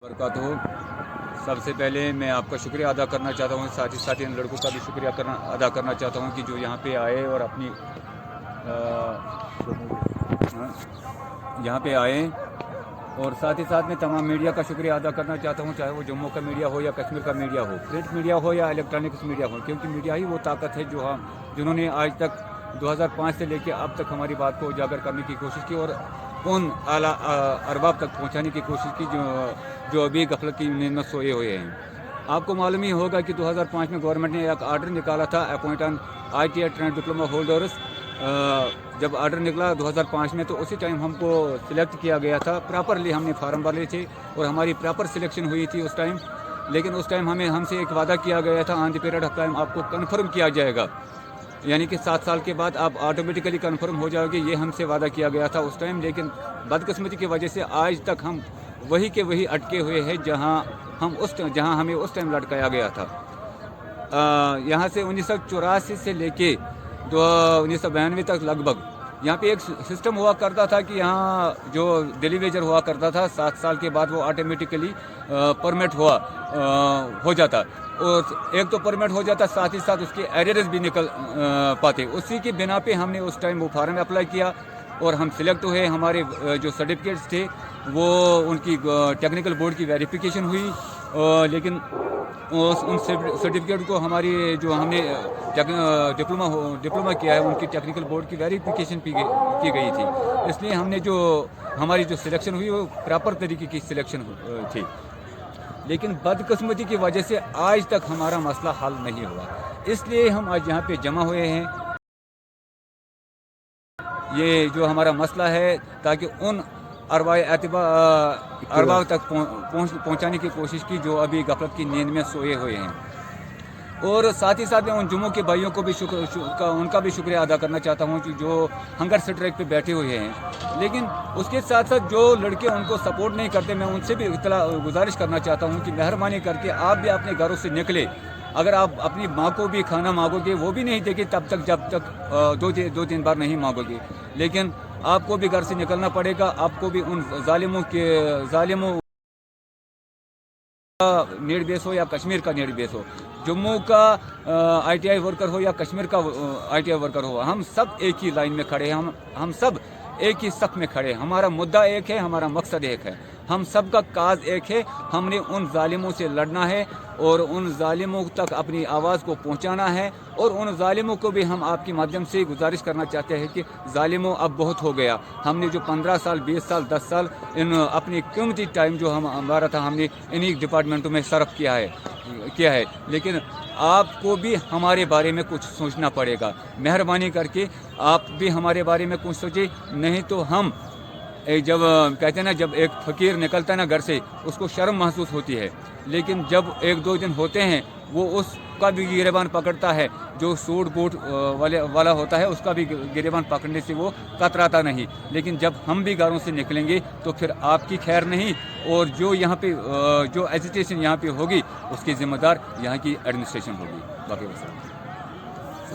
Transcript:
वबरकातुहू। सबसे पहले मैं आपका शुक्रिया अदा करना चाहता हूँ, साथ ही साथ इन लड़कों का भी शुक्रिया अदा करना चाहता हूँ कि जो यहाँ पे आए और अपनी यहाँ पे आए, और साथ ही साथ में तमाम मीडिया का शुक्रिया अदा करना चाहता हूँ, चाहे वो जम्मू का मीडिया हो या कश्मीर का मीडिया हो, प्रिंट मीडिया हो या इलेक्ट्रॉनिक्स मीडिया हो, क्योंकि मीडिया ही वो ताकत है जिन्होंने आज तक 2005 से लेकर अब तक हमारी बात को उजागर करने की कोशिश की और उन आला अरबाब तक पहुंचाने की कोशिश की जो अभी गफलत की नींद में सोए हुए हैं। आपको मालूम ही होगा कि 2005 में गवर्नमेंट ने एक आर्डर निकाला था appoint on ITI trained diploma holders. जब आर्डर निकला 2005 में, तो उसी टाइम हमको सिलेक्ट किया गया था, प्रॉपरली हमने फार्म भरे थे और हमारी प्रॉपर सिलेक्शन हुई थी उस टाइम। लेकिन उस टाइम हमसे एक वादा किया गया था, on the period of time आपको कन्फर्म किया जाएगा, यानी कि 7 साल के बाद आप ऑटोमेटिकली कन्फर्म हो जाओगे, ये हमसे वादा किया गया था उस टाइम। लेकिन बदकिस्मती की वजह से आज तक हम वही के वही अटके हुए हैं जहां हमें उस टाइम लटकाया गया था। यहाँ से 1984 से लेके 1992 तक लगभग यहाँ पे एक सिस्टम हुआ करता था कि यहाँ जो डेली वेजर हुआ करता था 7 साल के बाद वो ऑटोमेटिकली परमिट हो जाता, और एक तो परमिट हो जाता, साथ ही साथ उसके एरियर्स भी निकल पाते। उसी की बिना पे हमने उस टाइम वो फार्म अप्लाई किया और हम सिलेक्ट हुए। हमारे जो सर्टिफिकेट्स थे वो उनकी टेक्निकल बोर्ड की वेरिफिकेशन हुई, लेकिन उन सर्टिफिकेट को हमारी जो हमने डिप्लोमा किया है उनकी टेक्निकल बोर्ड की वेरिफिकेशन की गई थी, इसलिए हमने हमारी जो सिलेक्शन हुई वो प्रॉपर तरीके की सिलेक्शन थी। लेकिन बदकिस्मती की वजह से आज तक हमारा मसला हल नहीं हुआ, इसलिए हम आज यहाँ पे जमा हुए हैं। ये जो हमारा मसला है, ताकि उन अरबाब तक पहुँचाने की कोशिश की जो अभी गफलत की नींद में सोए हुए हैं। और साथ ही साथ मैं उन जुम्मू के भाइयों को भी उनका भी शुक्रिया अदा करना चाहता हूँ कि जो हंगर स्ट्राइक पे बैठे हुए हैं। लेकिन उसके साथ साथ जो लड़के उनको सपोर्ट नहीं करते, मैं उनसे भी गुजारिश करना चाहता हूँ कि मेहरबानी करके आप भी अपने घरों से निकले। अगर आप अपनी माँ को भी खाना मांगोगे, वो भी नहीं देगी तब तक जब तक 2-3 बार नहीं मांगोगे। लेकिन आपको भी घर से निकलना पड़ेगा, आपको भी उन जालिमों नीड बेस हो या कश्मीर का नीड बेस हो, जम्मू का ITI वर्कर हो या कश्मीर का ITI वर्कर हो, हम सब एक ही लाइन में खड़े हैं, हम सब एक ही सफ में खड़े हैं। हमारा मुद्दा एक है, हमारा मकसद एक है, हम सब का काज एक है। हमने उन जालिमों से लड़ना है और उन जालिमों तक अपनी आवाज़ को पहुंचाना है। और उन जालिमों को भी हम आपके माध्यम से गुजारिश करना चाहते हैं कि जालिमों अब बहुत हो गया। हमने जो 15 साल 20 साल 10 साल इन अपनी कीमती टाइम जो हमारा था, हमने इन्हीं डिपार्टमेंटों में सर्व किया है। लेकिन आपको भी हमारे बारे में कुछ सोचना पड़ेगा। मेहरबानी करके आप भी हमारे बारे में कुछ सोचिए, नहीं तो हम जब कहते हैं ना, जब एक फ़कीर निकलता है ना घर से, उसको शर्म महसूस होती है, लेकिन जब 1-2 दिन होते हैं वो उसका भी गिरेबान पकड़ता है। जो सूट बूट वाला होता है उसका भी गिरेबान पकड़ने से वो कतराता नहीं। लेकिन जब हम भी घरों से निकलेंगे तो फिर आपकी खैर नहीं, और जो यहाँ पे जो एजिटेशन यहाँ पे होगी उसकी ज़िम्मेदार यहाँ की एडमिनिस्ट्रेशन होगी। बाकी